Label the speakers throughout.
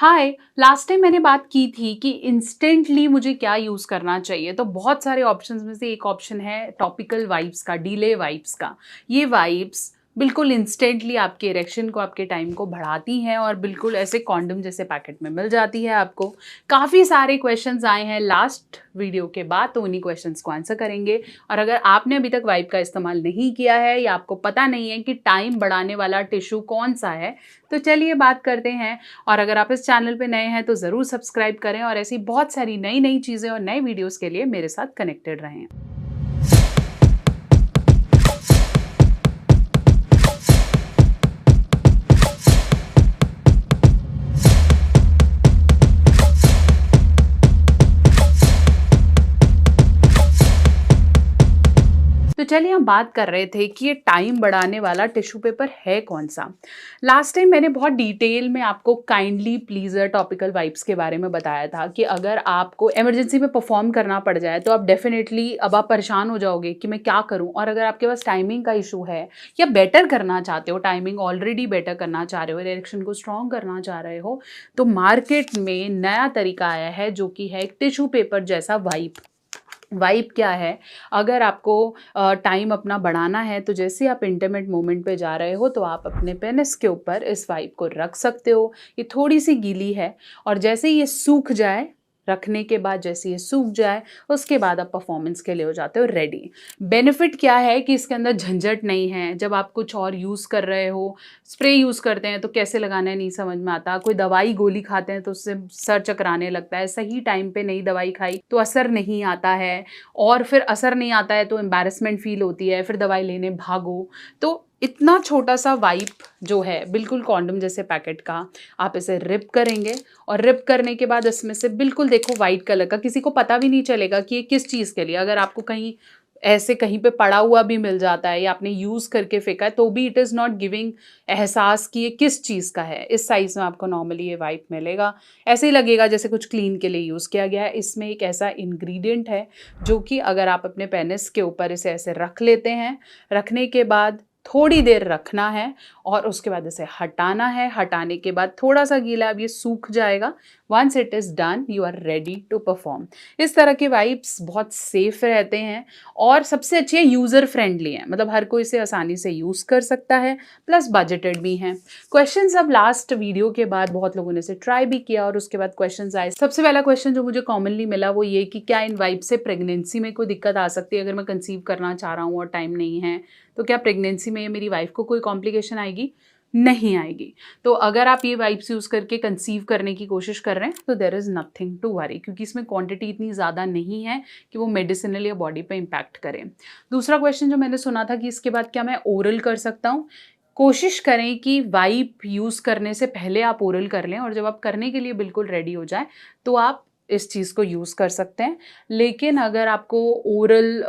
Speaker 1: हाय। Last time मैंने बात की थी कि इंस्टेंटली मुझे क्या यूज़ करना चाहिए। तो बहुत सारे ऑप्शंस में से एक ऑप्शन है टॉपिकल वाइप्स का, डिले वाइप्स का। ये वाइप्स बिल्कुल इंस्टेंटली आपके इरेक्शन को, आपके टाइम को बढ़ाती हैं और बिल्कुल ऐसे कॉन्डम जैसे पैकेट में मिल जाती है आपको। काफ़ी सारे क्वेश्चंस आए हैं लास्ट वीडियो के बाद, तो उन्हीं क्वेश्चंस को आंसर करेंगे। और अगर आपने अभी तक वाइप का इस्तेमाल नहीं किया है या आपको पता नहीं है कि टाइम बढ़ाने वाला टिश्यू कौन सा है, तो चलिए बात करते हैं। और अगर आप इस चैनल पे नए हैं तो ज़रूर सब्सक्राइब करें और ऐसी बहुत सारी नई नई चीज़ें और नए वीडियोस के लिए मेरे साथ कनेक्टेड रहें। तो चलिए हम बात कर रहे थे कि ये टाइम बढ़ाने वाला टिश्यू पेपर है कौन सा। लास्ट टाइम मैंने बहुत डिटेल में आपको काइंडली प्लीज़र टॉपिकल वाइप्स के बारे में बताया था कि अगर आपको इमरजेंसी में परफॉर्म करना पड़ जाए तो आप डेफिनेटली अब आप परेशान हो जाओगे कि मैं क्या करूं। और अगर आपके पास टाइमिंग का इशू है या बेटर करना चाहते हो, टाइमिंग ऑलरेडी बेटर करना चाह रहे हो, इरेक्शन को स्ट्रॉन्ग करना चाह रहे हो, तो मार्केट में नया तरीका आया है जो कि है एक टिश्यू पेपर जैसा वाइप। वाइब क्या है? अगर आपको टाइम अपना बढ़ाना है तो जैसे आप इंटीमेट मोमेंट पे जा रहे हो तो आप अपने पेनिस के ऊपर इस वाइब को रख सकते हो। ये थोड़ी सी गीली है और जैसे ये सूख जाए, रखने के बाद जैसे ये सूख जाए, उसके बाद आप परफॉर्मेंस के लिए हो जाते हो रेडी। बेनिफिट क्या है कि इसके अंदर झंझट नहीं है। जब आप कुछ और यूज़ कर रहे हो, स्प्रे यूज़ करते हैं तो कैसे लगाना है नहीं समझ में आता, कोई दवाई गोली खाते हैं तो उससे सर चकराने लगता है, सही टाइम पे नहीं दवाई खाई तो असर नहीं आता है, और फिर असर नहीं आता है तो एम्बैरेसमेंट फील होती है, फिर दवाई लेने भागो। तो इतना छोटा सा वाइप जो है बिल्कुल कॉन्डम जैसे पैकेट का, आप इसे रिप करेंगे और रिप करने के बाद इसमें से बिल्कुल देखो वाइट कलर का, किसी को पता भी नहीं चलेगा कि ये किस चीज़ के लिए। अगर आपको कहीं ऐसे कहीं पे पड़ा हुआ भी मिल जाता है या आपने यूज़ करके फेंका है तो भी इट इज़ नॉट गिविंग एहसास कि ये किस चीज़ का है। इस साइज़ में आपको नॉर्मली ये वाइप मिलेगा। ऐसे ही लगेगा जैसे कुछ क्लीन के लिए यूज़ किया गया है। इसमें एक ऐसा इंग्रेडिएंट है जो कि अगर आप अपने पेनिस के ऊपर इसे ऐसे रख लेते हैं, रखने के बाद थोड़ी देर रखना है और उसके बाद इसे हटाना है। हटाने के बाद थोड़ा सा गीला, अब ये सूख जाएगा। Once it is done you are ready to perform. इस तरह के वाइप्स बहुत सेफ रहते हैं और सबसे अच्छे यूज़र फ्रेंडली हैं, मतलब हर कोई इसे आसानी से यूज़ कर सकता है, प्लस बजटेड भी हैं। क्वेश्चंस अब लास्ट वीडियो के बाद बहुत लोगों ने इसे ट्राई भी किया और उसके बाद क्वेश्चंस आए। सबसे पहला क्वेश्चन जो मुझे कॉमनली मिला वो ये कि क्या इन वाइप से प्रेगनेंसी में कोई दिक्कत आ सकती है? अगर मैं कंसीव करना चाह रहा हूँ और टाइम नहीं है तो क्या प्रेगनेंसी में मेरी वाइफ को कोई कॉम्प्लिकेशन आएगी? नहीं आएगी। तो अगर आप ये वाइप्स यूज़ करके कंसीव करने की कोशिश कर रहे हैं तो there is nothing to worry, क्योंकि इसमें क्वांटिटी इतनी ज़्यादा नहीं है कि वो मेडिसिनल या बॉडी पे इम्पैक्ट करें। दूसरा क्वेश्चन जो मैंने सुना था कि इसके बाद क्या मैं ओरल कर सकता हूँ? कोशिश करें कि वाइप यूज़ करने से पहले आप ओरल कर लें और जब आप करने के लिए बिल्कुल रेडी हो जाएँ तो आप इस चीज़ को यूज़ कर सकते हैं। लेकिन अगर आपको ओरल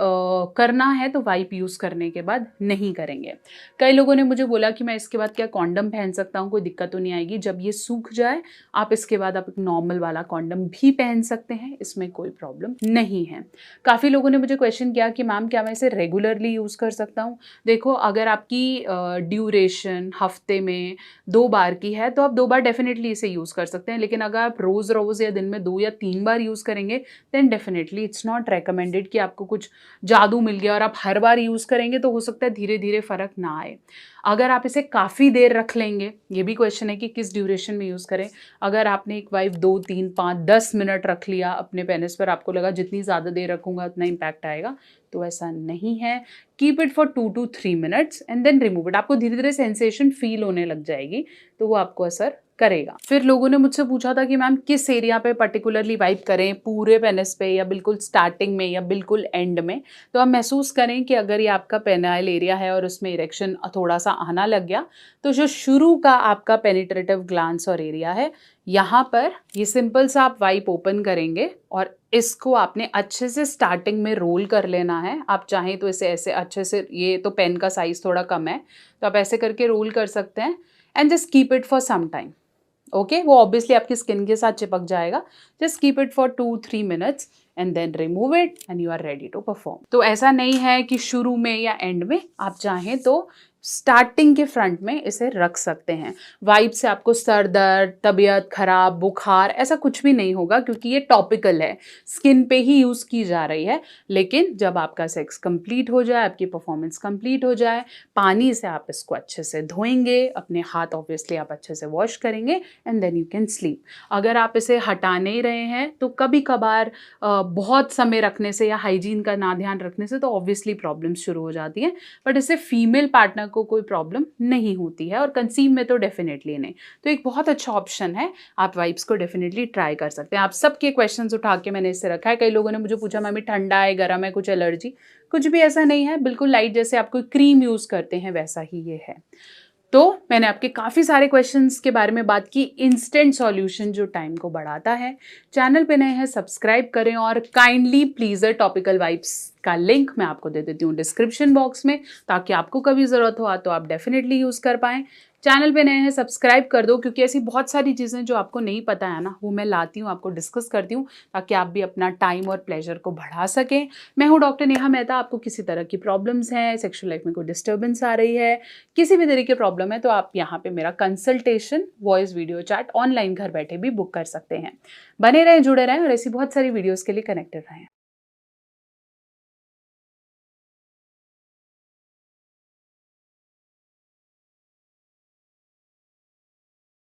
Speaker 1: करना है तो वाइप यूज़ करने के बाद नहीं करेंगे। कई लोगों ने मुझे बोला कि मैं इसके बाद क्या कॉन्डम पहन सकता हूँ? कोई दिक्कत तो नहीं आएगी। जब ये सूख जाए आप इसके बाद आप एक नॉर्मल वाला कॉन्डम भी पहन सकते हैं, इसमें कोई प्रॉब्लम नहीं है। काफ़ी लोगों ने मुझे क्वेश्चन किया कि मैम क्या मैं इसे रेगुलरली यूज़ कर सकता हूँ? देखो, अगर आपकी ड्यूरेशन हफ्ते में 2 बार की है तो आप 2 बार डेफिनेटली इसे यूज़ कर सकते हैं। लेकिन अगर आप रोज़-रोज़ या दिन में 2 या 3 बार यूज़ करेंगे then definitely it's not recommended कि आपको कुछ जादू मिल गया और आप हर बार यूज़ करेंगे तो हो सकता है धीरे-धीरे फ़र्क ना आए। अगर आप इसे काफ़ी देर रख लेंगे, ये भी क्वेश्चन है कि किस ड्यूरेशन में यूज़ करें। अगर आपने एक वाइप 2, 3, 5, 10 मिनट रख लिया अपने पेनिस पर, आपको लगा जितनी ज़्यादा देर रखूँगा उतना इम्पैक्ट आएगा, तो ऐसा नहीं है। Keep it for 2 to 3 minutes and then remove it. आपको धीरे-धीरे सेंसेशन फ़ील होने लग जाएगी, तो वो आपको असर करेगा। फिर लोगों ने मुझसे पूछा था कि मैम किस एरिया पे पर्टिकुलरली वाइप करें, पूरे पेनिस पे या बिल्कुल स्टार्टिंग में या बिल्कुल एंड में? तो आप महसूस करें कि अगर ये आपका पेनाइल एरिया है और उसमें इरेक्शन थोड़ा सा आना लग गया, तो जो शुरू का आपका पेनिट्रेटिव ग्लैंड्स और एरिया है, यहाँ पर ये सिंपल सा आप वाइप ओपन करेंगे और इसको आपने अच्छे से स्टार्टिंग में रोल कर लेना है। आप चाहें तो इसे ऐसे अच्छे से, ये तो पेन का साइज़ थोड़ा कम है तो आप ऐसे करके रोल कर सकते हैं and just keep it for some time. Okay, वो ऑब्वियसली आपकी स्किन के साथ चिपक जाएगा। Just keep it for 2-3 minutes and then remove it and you are ready to perform. तो ऐसा नहीं है कि शुरू में या एंड में, आप चाहें तो स्टार्टिंग के फ्रंट में इसे रख सकते हैं। वाइब से आपको सर दर्द, तबीयत खराब, बुखार ऐसा कुछ भी नहीं होगा क्योंकि ये टॉपिकल है, स्किन पे ही यूज़ की जा रही है। लेकिन जब आपका सेक्स कंप्लीट हो जाए, आपकी परफॉर्मेंस कंप्लीट हो जाए, पानी से आप इसको अच्छे से धोएंगे, अपने हाथ ऑब्वियसली आप अच्छे से वॉश करेंगे and then you can sleep. अगर आप इसे हटा नहीं रहे हैं तो कभी कभार बहुत समय रखने से या हाइजीन का ना ध्यान रखने से तो ऑब्वियसली प्रॉब्लम्स शुरू हो जाती हैं, बट इससे फीमेल पार्टनर को कोई प्रॉब्लम नहीं होती है और कंसीव में तो डेफिनेटली नहीं। तो एक बहुत अच्छा ऑप्शन है, आप वाइप्स को डेफिनेटली ट्राई कर सकते हैं। आप सबके क्वेश्चंस उठा के मैंने इससे रखा है। कई लोगों ने मुझे पूछा मैम ठंडा है, गर्म है, कुछ एलर्जी, कुछ भी ऐसा नहीं है, बिल्कुल लाइट जैसे आप कोई क्रीम यूज़ करते हैं वैसा ही ये है। तो मैंने आपके काफ़ी सारे क्वेश्चंस के बारे में बात की, इंस्टेंट सॉल्यूशन जो टाइम को बढ़ाता है। चैनल पे नए हैं सब्सक्राइब करें और काइंडली प्लीज़र टॉपिकल वाइप्स का लिंक मैं आपको दे देती हूँ डिस्क्रिप्शन बॉक्स में, ताकि आपको कभी ज़रूरत हो तो आप डेफिनेटली यूज़ कर पाएँ। चैनल पे नए हैं सब्सक्राइब कर दो, क्योंकि ऐसी बहुत सारी चीज़ें जो आपको नहीं पता है ना, वो मैं लाती हूँ, आपको डिस्कस करती हूँ, ताकि आप भी अपना टाइम और प्लेजर को बढ़ा सकें। मैं हूँ डॉक्टर नेहा मेहता। आपको किसी तरह की प्रॉब्लम्स हैं, सेक्सुअल लाइफ में कोई डिस्टर्बेंस आ रही है, किसी भी तरह की प्रॉब्लम है, तो आप यहाँ पे मेरा consultation, voice video chat online घर बैठे भी बुक कर सकते हैं। बने रहें, जुड़े रहें और ऐसी बहुत सारी वीडियोज़ के लिए कनेक्टेड रहें।